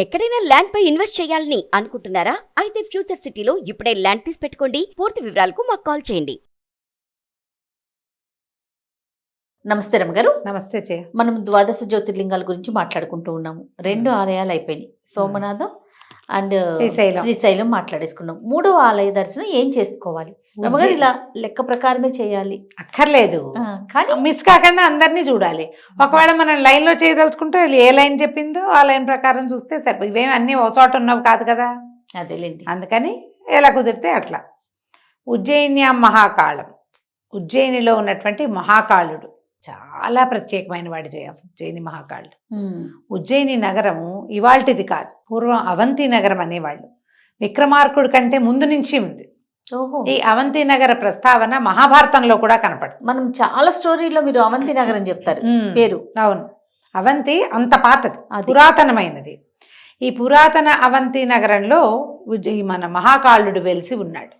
ఎక్కడైనా ల్యాండ్ పై ఇన్వెస్ట్ చేయాలని అనుకుంటున్నారా? అయితే ఫ్యూచర్ సిటీలో ఇప్పుడే ల్యాండ్ పీస్ పెట్టుకోండి. పూర్తి వివరాలకు మాకు కాల్ చేయండి. నమస్తే రమ్మగారు. నమస్తే చే. మనం ద్వాదశ జ్యోతిర్లింగాల గురించి మాట్లాడుకుంటూ ఉన్నాము. 2 ఆలయాలు అయిపోయినాయి, సోమనాథం అండ్ శ్రీశైలం మాట్లాడేసుకున్నాం. 3వ ఆలయ దర్శనం ఏం చేసుకోవాలి రమ్మగారు? ఇలా లెక్క ప్రకారమే చేయాలి అక్కర్లేదు, కానీ మిస్ కాకుండా అందరినీ చూడాలి. ఒకవేళ మనం లైన్ లో చేయదలుచుకుంటే ఏ లైన్ చెప్పిందో ఆ లైన్ ప్రకారం చూస్తే సరిపోయి. ఇవేమి అన్ని ఒక చోట ఉన్నవి కాదు కదా, అదేలేండి. అందుకని ఎలా కుదిరితే అట్లా. ఉజ్జయిని మహాకాళం, ఉజ్జయినిలో ఉన్నటువంటి మహాకాళుడు చాలా ప్రత్యేకమైన వాడి ఉజ్జయిని మహాకాళుడు. ఉజ్జయిని నగరము ఇవాల్టిది కాదు, పూర్వం అవంతి నగరం అనేవాళ్ళు. విక్రమార్కుడి కంటే ముందు నుంచి ఉంది. ఓహో. ఈ అవంతి నగర ప్రస్తావన మహాభారతంలో కూడా కనపడుతుంది. మనం చాలా స్టోరీలో మీరు అవంతి నగరం చెప్తారు పేరు. అవును, అవంతి అంత పాతది, పురాతనమైనది. ఈ పురాతన అవంతి నగరంలో ఈ మన మహాకాళుడు వెలిసి ఉన్నాడు.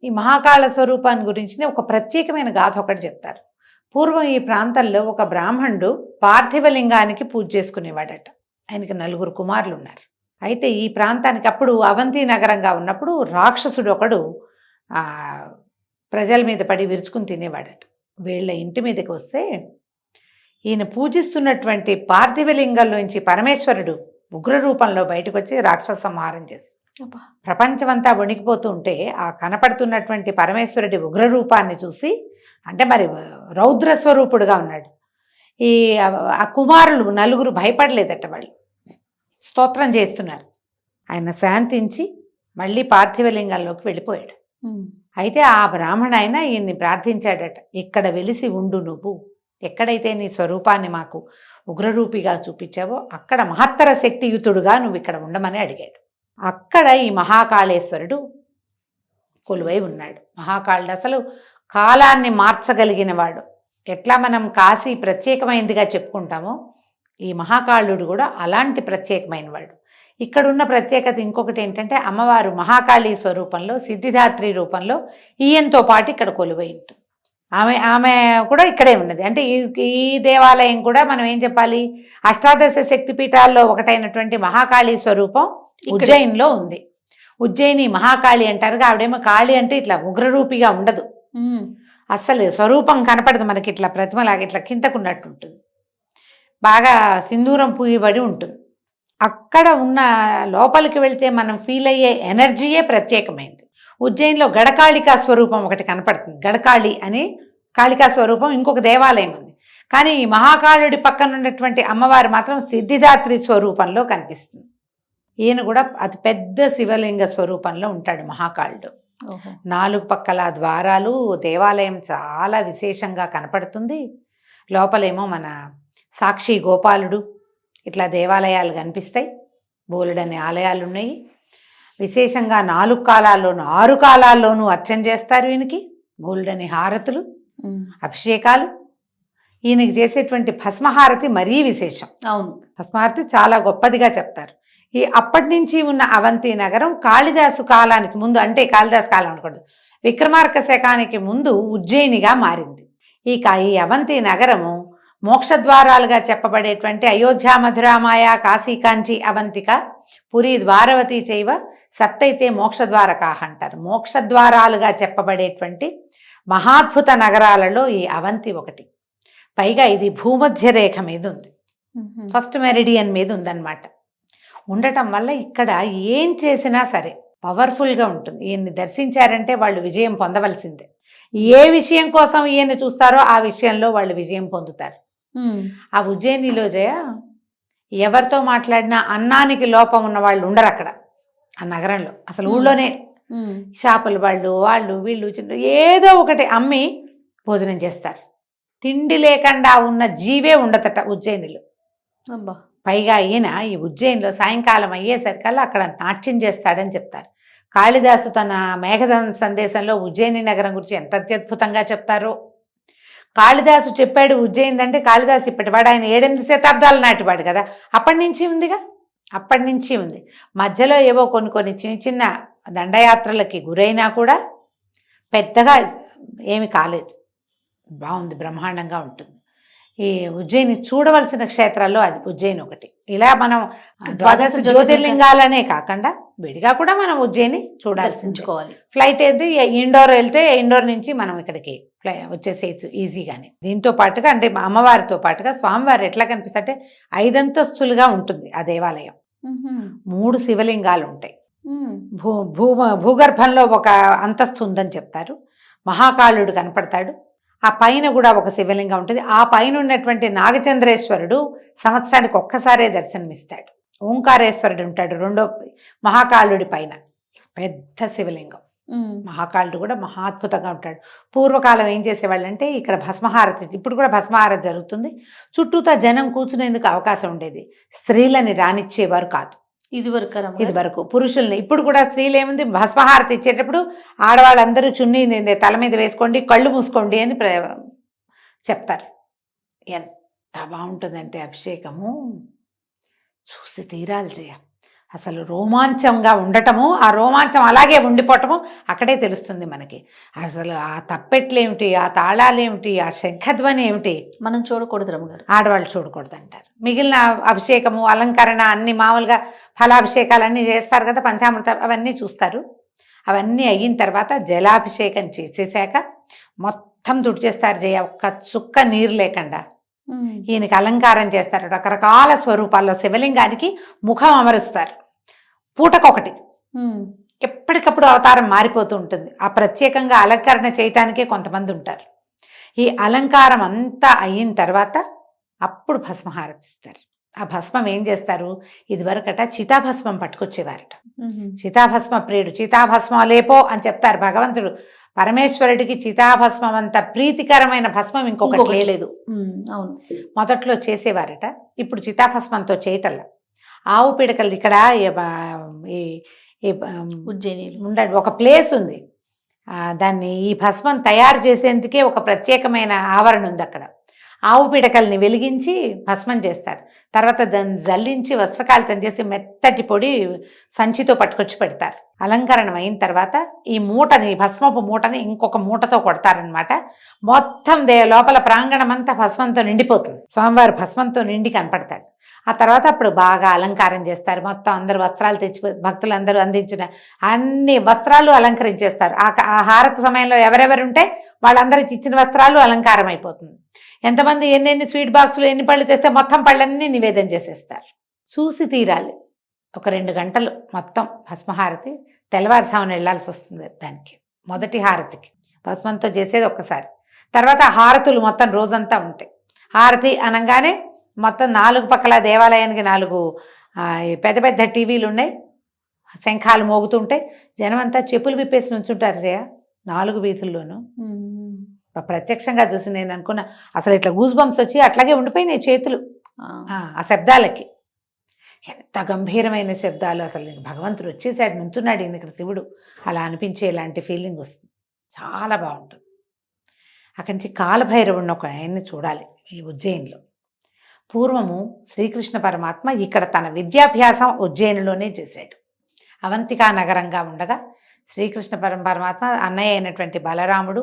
ఈ మహాకాళ స్వరూపాన్ని గురించి ఒక ప్రత్యేకమైన గాథ ఒకటి చెప్తారు. పూర్వం ఈ ప్రాంతంలో ఒక బ్రాహ్మణుడు పార్థివలింగానికి పూజ చేసుకునేవాడట. ఆయనకి 4 కుమారులు ఉన్నారు. అయితే ఈ ప్రాంతానికి అప్పుడు అవంతి నగరంగా ఉన్నప్పుడు రాక్షసుడు ఒకడు ప్రజల మీద పడి విరుచుకుని తినేవాడట. వీళ్ళ ఇంటి మీదకి వస్తే ఈయన పూజిస్తున్నటువంటి పార్థివలింగంలోంచి పరమేశ్వరుడు ఉగ్ర రూపంలో బయటకు వచ్చి రాక్షస సంహారం చేసి ప్రపంచమంతా వణికిపోతూ ఉంటే ఆ కనపడుతున్నటువంటి పరమేశ్వరుడి ఉగ్ర రూపాన్ని చూసి, అంటే మరి రౌద్ర స్వరూపుడుగా ఉన్నాడు, ఈ ఆ కుమారులు 4 భయపడలేదట. వాళ్ళు స్తోత్రం చేస్తున్నారు. ఆయన శాంతించి మళ్ళీ పార్థివలింగంలోకి వెళ్ళిపోయాడు. అయితే ఆ బ్రాహ్మణ ఆయన ఈయన్ని ప్రార్థించాడట, ఇక్కడ వెలిసి ఉండు నువ్వు, ఎక్కడైతే నీ స్వరూపాన్ని మాకు ఉగ్రరూపిగా చూపించావో అక్కడ మహత్తర శక్తియుతుడుగా నువ్వు ఇక్కడ ఉండమని అడిగాడు. అక్కడ ఈ మహాకాళేశ్వరుడు కొలువై ఉన్నాడు. మహాకాళుడు అసలు కాలాన్ని మార్చగలిగిన వాడు. ఎట్లా మనం కాశీ ప్రత్యేకమైనదిగా చెప్పుకుంటామో ఈ మహాకాళుడు కూడా అలాంటి ప్రత్యేకమైన వాడు. ఇక్కడున్న ప్రత్యేకత ఇంకొకటి ఏంటంటే, అమ్మవారు మహాకాళీ స్వరూపంలో సిద్ధిదాత్రి రూపంలో ఈయనతో పాటు ఇక్కడ కొలువై ఉంటుంది. ఆమె కూడా ఇక్కడే ఉన్నది. అంటే ఈ దేవాలయం కూడా మనం ఏం చెప్పాలి, అష్టాదశ శక్తిపీఠాల్లో ఒకటైనటువంటి మహాకాళీ స్వరూపం ఉజ్జయినిలో ఉంది. ఉజ్జయిని మహాకాళి అంటారు. ఆవిడేమో కాళి అంటే ఇట్లా ఉగ్రరూపిగా ఉండదు, అస్సలు స్వరూపం కనపడదు మనకి, ఇట్లా ప్రతిమలాగా ఇట్లా కిందకున్నట్టు ఉంటుంది, బాగా సింధూరం పూయబడి ఉంటుంది. అక్కడ ఉన్న లోపలికి వెళ్తే మనం ఫీల్ అయ్యే ఎనర్జీయే ప్రత్యేకమైంది. ఉజ్జయినిలో గడకాళికా స్వరూపం ఒకటి కనపడుతుంది. గడకాళి అని కాళికా స్వరూపం ఇంకొక దేవాలయం ఉంది. కానీ ఈ మహాకాళుడి పక్కన ఉన్నటువంటి అమ్మవారు మాత్రం సిద్ధిదాత్రి స్వరూపంలో కనిపిస్తుంది. ఈయన కూడా అతి పెద్ద శివలింగ స్వరూపంలో ఉంటాడు మహాకాళుడు. 4 పక్కల ద్వారాలు, దేవాలయం చాలా విశేషంగా కనపడుతుంది. లోపలేమో మన సాక్షి గోపాలుడు, ఇట్లా దేవాలయాలు కనిపిస్తాయి. బోలెడని ఆలయాలు ఉన్నాయి. విశేషంగా 4 కాలాల్లోనూ 6 కాలాల్లోనూ అర్చన చేస్తారు ఈయనకి. బోలెడని హారతులు, అభిషేకాలు. ఈయనకి చేసేటువంటి భస్మహారతి మరీ విశేషం. అవును, భస్మహారతి చాలా గొప్పదిగా చెప్తారు. ఈ అప్పటి నుంచి ఉన్న అవంతి నగరం కాళిదాసు కాలానికి ముందు, అంటే కాళిదాసు కాలం అనకూడదు, విక్రమార్క శకానికి ముందు ఉజ్జయినిగా మారింది. ఈ అవంతి నగరము మోక్షద్వారాలుగా చెప్పబడేటువంటి అయోధ్య, మధురామాయ, కాశీ, కాంచి, అవంతిక, పురి, ద్వారవతి చైవ సప్తైతే మోక్షద్వారకాహ అంటారు. మోక్షద్వారాలుగా చెప్పబడేటువంటి మహాద్భుత నగరాలలో ఈ అవంతి ఒకటి. పైగా ఇది భూమధ్య రేఖ మీద ఉంది, ఫస్ట్ మెరిడియన్ మీద ఉందన్నమాట. ఉండటం వల్ల ఇక్కడ ఏం చేసినా సరే పవర్ఫుల్గా ఉంటుంది. ఈయన్ని దర్శించారంటే వాళ్ళు విజయం పొందవలసిందే. ఏ విషయం కోసం ఈయన్ని చూస్తారో ఆ విషయంలో వాళ్ళు విజయం పొందుతారు. ఆ ఉజ్జయినిలో జయ ఎవరితో మాట్లాడినా అన్నానికి లోపం ఉన్న వాళ్ళు ఉండరు అక్కడ. ఆ నగరంలో అసలు ఊళ్ళోనే షాపుల వాళ్ళు వీళ్ళు ఏదో ఒకటి అమ్మి భోజనం చేస్తారు. తిండి లేకుండా ఉన్న జీవే ఉండదట ఉజ్జయినిలో. అబ్బా. పైగా ఈయన ఈ ఉజ్జయినిలో సాయంకాలం అయ్యేసరికల్లా అక్కడ నాట్యం చేస్తాడని చెప్తారు. కాళిదాసు తన మేఘధన సందేశంలో ఉజ్జయిని నగరం గురించి ఎంత అత్యద్భుతంగా చెప్తారో. కాళిదాసు చెప్పాడు ఉజ్జయిని అంటే, కాళిదాసు ఇప్పటివాడు, ఆయన 7-8 శతాబ్దాల నాటివాడు కదా, అప్పటి నుంచి ఉందిగా, అప్పటి నుంచి ఉంది. మధ్యలో ఏవో కొన్ని చిన్న చిన్న దండయాత్రలకి గురైనా కూడా పెద్దగా ఏమి కాలేదు, బాగుంది, బ్రహ్మాండంగా ఉంటుంది. ఈ ఉజ్జయిని చూడవలసిన క్షేత్రాల్లో అది ఉజ్జయిని ఒకటి. ఇలా మనం ద్వాదశ ద్వాదశ జ్యోతిర్లింగాలనే కాకుండా విడిగా కూడా మనం ఉజ్జయిని చూడాల్సింది. దర్శించుకోవాలి. ఫ్లైట్ అయితే ఇండోర్ వెళ్తే ఇండోర్ నుంచి మనం ఇక్కడికి వచ్చేసేయచ్చు ఈజీగానే. దీంతో పాటుగా అంటే అమ్మవారితో పాటుగా స్వామివారు ఎట్లా కనిపిస్తే 5 అంతస్తులుగా ఉంటుంది ఆ దేవాలయం. 3 శివలింగాలు ఉంటాయి. భూగర్భంలో ఒక అంతస్తు ఉందని చెప్తారు. మహాకాళుడు కనపడతాడు. ఆ పైన కూడా ఒక శివలింగం ఉంటుంది. ఆ పైన ఉన్నటువంటి నాగచంద్రేశ్వరుడు సంవత్సరానికి ఒక్కసారే దర్శనమిస్తాడు. ఓంకారేశ్వరుడు ఉంటాడు రెండో మహాకాళుడి పైన, పెద్ద శివలింగం. మహాకాళుడు కూడా మహాద్భుతంగా ఉంటాడు. పూర్వకాలం ఏం చేసేవాళ్ళంటే ఇక్కడ భస్మహారతి, ఇప్పుడు కూడా భస్మహారతి జరుగుతుంది, చుట్టూతా జనం కూర్చునేందుకు అవకాశం ఉండేది. స్త్రీలని రానిచ్చేవారు కాదు ఇది వరకు, పురుషుల్ని. ఇప్పుడు కూడా స్త్రీలు ఏముంది, భస్మహారతి ఇచ్చేటప్పుడు ఆడవాళ్ళందరూ చున్నీ తల మీద వేసుకోండి, కళ్ళు మూసుకోండి అని చెప్తారు. ఎంత బాగుంటుందంటే అభిషేకము చూసి తీరాలి చేయ. అసలు రోమాంచంగా ఉండటము, ఆ రోమాంచం అలాగే ఉండిపోవటము అక్కడే తెలుస్తుంది మనకి. అసలు ఆ తప్పెట్లేమిటి, ఆ తాళాలేమిటి, ఆ శంఖధ్వని ఏమిటి మనం చూడకూడదు రమ్మగారు, ఆడవాళ్ళు చూడకూడదు అంటారు. మిగిలిన అభిషేకము, అలంకరణ అన్ని మామూలుగా ఫలాభిషేకాలు అన్నీ చేస్తారు కదా, పంచామృత అవన్నీ చూస్తారు. అవన్నీ అయిన తర్వాత జలాభిషేకం చేసేసాక మొత్తం తుడిచేస్తారు జయ, ఒక్క చుక్క నీరు లేకుండా. ఈయనకి అలంకారం చేస్తారు. రకరకాల స్వరూపాల్లో శివలింగానికి ముఖం అమరుస్తారు, పూటకొకటి. ఎప్పటికప్పుడు అవతారం మారిపోతూ ఉంటుంది. ఆ ప్రత్యేకంగా అలంకరణ చేయటానికే కొంతమంది ఉంటారు. ఈ అలంకారం అంతా అయిన తర్వాత అప్పుడు భస్మహారతి ఇస్తారు. ఆ భస్మం ఏం చేస్తారు, ఇదివరకట చితాభస్మం పట్టుకొచ్చేవారట. చితాభస్మ ప్రియుడు, చితాభస్మం లేపో అని చెప్తారు భగవంతుడు. పరమేశ్వరుడికి చితాభస్మం అంత ప్రీతికరమైన భస్మం ఇంకొకటి లేదు. అవును, మొదట్లో చేసేవారట, ఇప్పుడు చితాభస్మంతో చేయటల్లా. ఆవు పిడకలు ఇక్కడ ఉజ్జయిని ఉండండి ఒక ప్లేస్ ఉంది, దాన్ని ఈ భస్మం తయారు చేసేందుకే ఒక ప్రత్యేకమైన ఆవరణ ఉంది అక్కడ. ఆవు పిడకల్ని వెలిగించి భస్మం చేస్తారు. తర్వాత దాన్ని జల్లించి వస్త్రకాళితం చేసి మెత్తటి పొడి సంచితో పట్టుకొచ్చి పెడతారు. అలంకరణం అయిన తర్వాత ఈ మూటని, భస్మపు మూటని ఇంకొక మూటతో కొడతారనమాట. మొత్తం లోపల ప్రాంగణం అంతా భస్మంతో నిండిపోతుంది. స్వామివారు భస్మంతో నిండి కనపడతాడు. ఆ తర్వాత అప్పుడు బాగా అలంకారం చేస్తారు. మొత్తం అందరు వస్త్రాలు తెచ్చి భక్తులందరూ అందించిన అన్ని వస్త్రాలు అలంకరించేస్తారు. ఆ హారతి సమయంలో ఎవరెవరుంటే వాళ్ళందరికి ఇచ్చిన వస్త్రాలు అలంకారం అయిపోతుంది. ఎంతమంది ఎన్నెన్ని స్వీట్ బాక్సులు ఎన్ని పళ్ళు తెస్తే మొత్తం పళ్ళన్నీ నివేదన చేసేస్తారు. చూసి తీరాలి. ఒక 2 గంటలు మొత్తం భస్మహారతి. తెల్లవారుసామున వెళ్ళాల్సి వస్తుంది దానికి. మొదటి హారతికి భస్మంతో చేసేది ఒక్కసారి. తర్వాత హారతులు మొత్తం రోజంతా ఉంటాయి. హారతి అనగానే మొత్తం 4 పక్కల దేవాలయానికి 4 పెద్ద పెద్ద టీవీలు ఉన్నాయి, శంఖాలు మోగుతుంటాయి. జనం అంతా చెప్పులు విప్పేసి నుంచుంటారు జయ 4 వీధుల్లోనూ. ప్రత్యక్షంగా చూసి నేను అనుకున్నా, అసలు ఇట్లా గూస్ బంప్స్ వచ్చి అట్లాగే ఉండిపోయినాయి చేతులు ఆ శబ్దాలకి. ఎంత గంభీరమైన శబ్దాలు. అసలు భగవంతుడు వచ్చేసాడు, నుంచున్నాడు ఈయన ఇక్కడ శివుడు, అలా అనిపించేలాంటి ఫీలింగ్ వస్తుంది. చాలా బాగుంటుంది. అక్కడి నుంచి కాలభైరవుడిని ఒక ఆయన్ని చూడాలి ఈ ఉజ్జయినిలో. పూర్వము శ్రీకృష్ణ పరమాత్మ ఇక్కడ తన విద్యాభ్యాసం ఉజ్జయినిలోనే చేశాడు. అవంతికా నగరంగా ఉండగా శ్రీకృష్ణ పరమాత్మ అన్నయ్య అయినటువంటి బలరాముడు,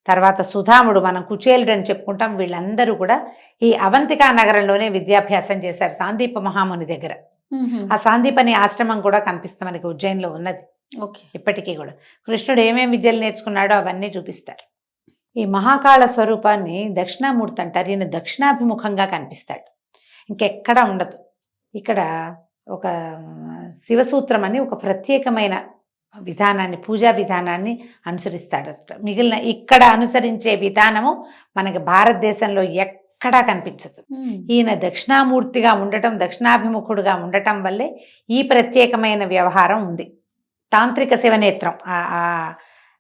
తర్వాత సుధాముడు, మనం కుచేలుడు అని చెప్పుకుంటాం, వీళ్ళందరూ కూడా ఈ అవంతికా నగరంలోనే విద్యాభ్యాసం చేశారు సాందీప మహాముని దగ్గర. ఆ సాందీపని ఆశ్రమం కూడా కనిపిస్తుంది మనకి ఉజ్జయినిలో ఉన్నది. ఇప్పటికీ కూడా కృష్ణుడు ఏమేమి విద్యలు నేర్చుకున్నాడో అవన్నీ చూపిస్తారు. ఈ మహాకాళ స్వరూపాన్ని దక్షిణామూర్తి అంటారు. ఈయన దక్షిణాభిముఖంగా కనిపిస్తాడు, ఇంకెక్కడా ఉండదు. ఇక్కడ ఒక శివసూత్రం అని ఒక ప్రత్యేకమైన విధానాన్ని, పూజా విధానాన్ని అనుసరిస్తాడట. మిగిలిన ఇక్కడ అనుసరించే విధానము మనకి భారతదేశంలో ఎక్కడా కనిపించదు. ఈయన దక్షిణామూర్తిగా ఉండటం, దక్షిణాభిముఖుడుగా ఉండటం వల్లే ఈ ప్రత్యేకమైన వ్యవహారం ఉంది. తాంత్రిక శివనేత్రం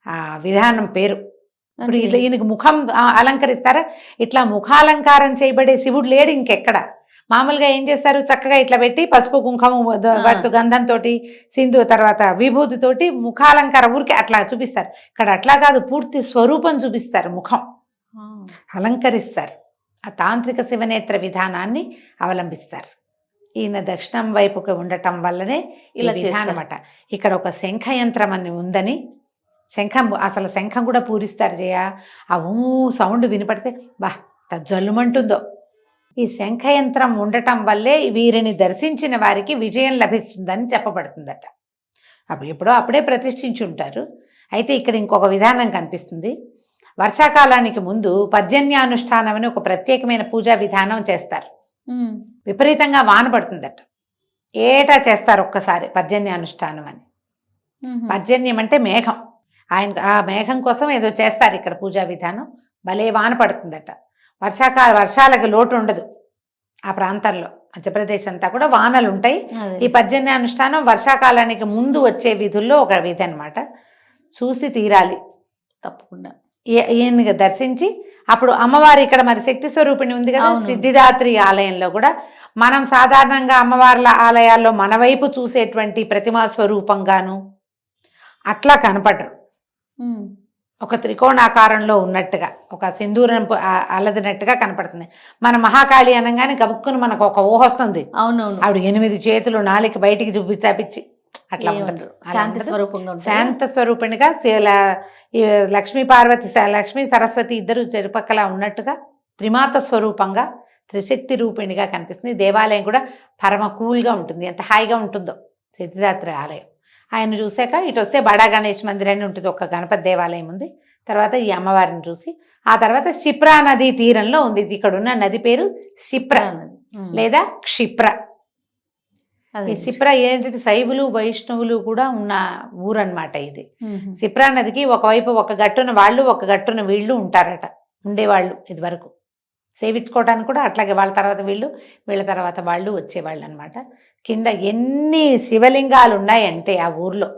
ఆ విధానం పేరు. ఇప్పుడు ఈయనకి ముఖం అలంకరిస్తారా, ఇట్లా ముఖాలంకారం చేయబడే శివుడు లేడు ఇంకెక్కడ. మామూలుగా ఏం చేస్తారు, చక్కగా ఇట్లా పెట్టి పసుపు కుంకుమ గంధంతో సింధు తర్వాత విభూతితోటి ముఖాలంకారం ఊరికి అట్లా చూపిస్తారు. ఇక్కడ అట్లా కాదు, పూర్తి స్వరూపం చూపిస్తారు, ముఖం అలంకరిస్తారు. ఆ తాంత్రిక శివనేత్ర విధానాన్ని అవలంబిస్తారు. ఈయన దక్షిణం వైపుకి ఉండటం వల్లనే ఇలా విధానమట. ఇక్కడ ఒక శంఖయంత్రం అని ఉందని, శంఖం అసలు శంఖం కూడా పూరిస్తారు జయ. ఆ సౌండ్ వినపడితే బా జల్లుమంటుందో. ఈ శంఖయంత్రం ఉండటం వల్లే వీరిని దర్శించిన వారికి విజయం లభిస్తుందని చెప్పబడుతుందట. అప్పుడే ప్రతిష్ఠించి ఉంటారు. అయితే ఇక్కడ ఇంకొక విధానం కనిపిస్తుంది. వర్షాకాలానికి ముందు పర్జన్యానుష్ఠానం అని ఒక ప్రత్యేకమైన పూజా విధానం చేస్తారు. విపరీతంగా వాన పడుతుందట, ఏటా చేస్తారు ఒక్కసారి పర్జన్యానుష్ఠానం అని. పర్జన్యం అంటే మేఘం, ఆ మేఘం కోసం ఏదో చేస్తారు ఇక్కడ పూజా విధానం. భలే వాన పడుతుందట. వర్షాలకు లోటు ఉండదు ఆ ప్రాంతంలో. మధ్యప్రదేశ్ అంతా కూడా వానలు ఉంటాయి. ఈ పర్జన్యానుష్ఠానం వర్షాకాలానికి ముందు వచ్చే విధుల్లో ఒక విధి అనమాట. చూసి తీరాలి తప్పకుండా. ఈయనగా దర్శించి అప్పుడు అమ్మవారి ఇక్కడ మరి శక్తి స్వరూపిణి ఉంది కదా, సిద్ధిదాత్రి ఆలయంలో కూడా మనం సాధారణంగా అమ్మవార్ల ఆలయాల్లో మన వైపు చూసేటువంటి ప్రతిమా స్వరూపంగాను అట్లా కనపడరు. ఒక త్రికోణాకారంలో ఉన్నట్టుగా, ఒక సింధూరం అల్లదినట్టుగా కనపడుతుంది. మన మహాకాళి అనగానే గబుక్కుని మనకు ఒక ఊహ వస్తుంది. అవునవును, ఆవిడ 8 చేతులు 4 బయటికి చూపించి అట్లా ఉండదు. శాంత స్వరూపిణిగా లక్ష్మీ పార్వతి, లక్ష్మీ సరస్వతి ఇద్దరు చెరుపక్కల ఉన్నట్టుగా త్రిమాత స్వరూపంగా త్రిశక్తి రూపిణిగా కనిపిస్తుంది. దేవాలయం కూడా పరమ కూల్గా ఉంటుంది. ఎంత హాయిగా ఉంటుందో సిద్ధిదాత్రి ఆలయం. ఆయన చూశాక ఇటు వస్తే బడా గణేష్ మందిర్ అని ఉంటుంది, ఒక గణపతి దేవాలయం ఉంది. తర్వాత ఈ అమ్మవారిని చూసి ఆ తర్వాత క్షిప్రా నదీ తీరంలో ఉంది. ఇక్కడ ఉన్న నది పేరు క్షిప్రా నది లేదా క్షిప్ర. ఈ క్షిప్ర ఏంటంటే శైవులు వైష్ణవులు కూడా ఉన్న ఊరన్నమాట ఇది. క్షిప్రా నదికి ఒకవైపు ఒక గట్టున వాళ్ళు ఒక గట్టున వీళ్ళు ఉంటారట, ఉండేవాళ్ళు ఇది వరకు. సేవించుకోవడానికి కూడా అట్లాగే వాళ్ళ తర్వాత వీళ్ళ తర్వాత వాళ్ళు వచ్చేవాళ్ళు అనమాట. కింద ఎన్ని శివలింగాలు ఉన్నాయంటే ఆ ఊర్లో,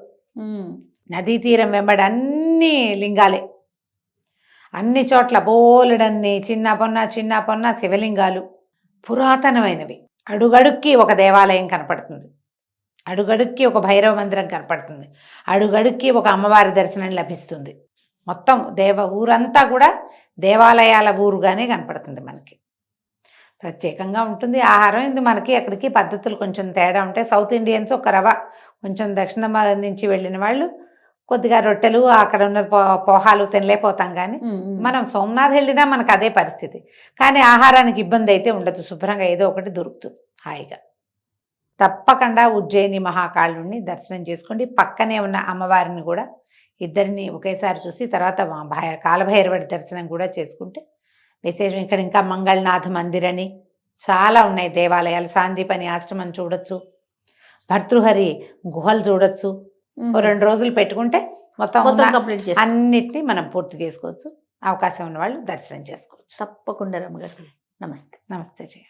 నదీ తీరం వెంబడి అన్ని లింగాలే, అన్ని చోట్ల బోలెడన్ని చిన్న పొన్న శివలింగాలు పురాతనమైనవి. అడుగడుక్కి ఒక దేవాలయం కనపడుతుంది, అడుగడుక్కి ఒక భైరవ మందిరం కనపడుతుంది, అడుగడుక్కి ఒక అమ్మవారి దర్శనం లభిస్తుంది. మొత్తం ఊరంతా కూడా దేవాలయాల ఊరుగానే కనపడుతుంది మనకి. ప్రత్యేకంగా ఉంటుంది ఆహారం. ఇది మనకి అక్కడికి పద్ధతులు కొంచెం తేడా ఉంటాయి. సౌత్ ఇండియన్స్ ఒక రవ, కొంచెం దక్షిణ నుంచి వెళ్ళిన వాళ్ళు కొద్దిగా రొట్టెలు అక్కడ ఉన్న పోహాలు తినలేకపోతాం. కానీ మనం సోమనాథ్ వెళ్ళినా మనకు అదే పరిస్థితి. కానీ ఆహారానికి ఇబ్బంది అయితే ఉండదు, శుభ్రంగా ఏదో ఒకటి దొరుకుతుంది హాయిగా. తప్పకుండా ఉజ్జయిని మహాకాళుని దర్శనం చేసుకోండి. పక్కనే ఉన్న అమ్మవారిని కూడా ఇద్దరిని ఒకేసారి చూసి తర్వాత కాలభైరవుడి దర్శనం కూడా చేసుకుంటే విశేషం. ఇక్కడ ఇంకా మంగళనాథ మందిర్ అని చాలా ఉన్నాయి దేవాలయాలు. సాందీపని ఆశ్రమం చూడొచ్చు, భర్తృహరి గుహలు చూడొచ్చు. 2 రోజులు పెట్టుకుంటే మొత్తం కంప్లీట్ అన్నిటినీ మనం పూర్తి చేసుకోవచ్చు. అవకాశం ఉన్న వాళ్ళు దర్శనం చేసుకోవచ్చు. తప్పకుండా రమ్మగారు. నమస్తే. నమస్తే జయ.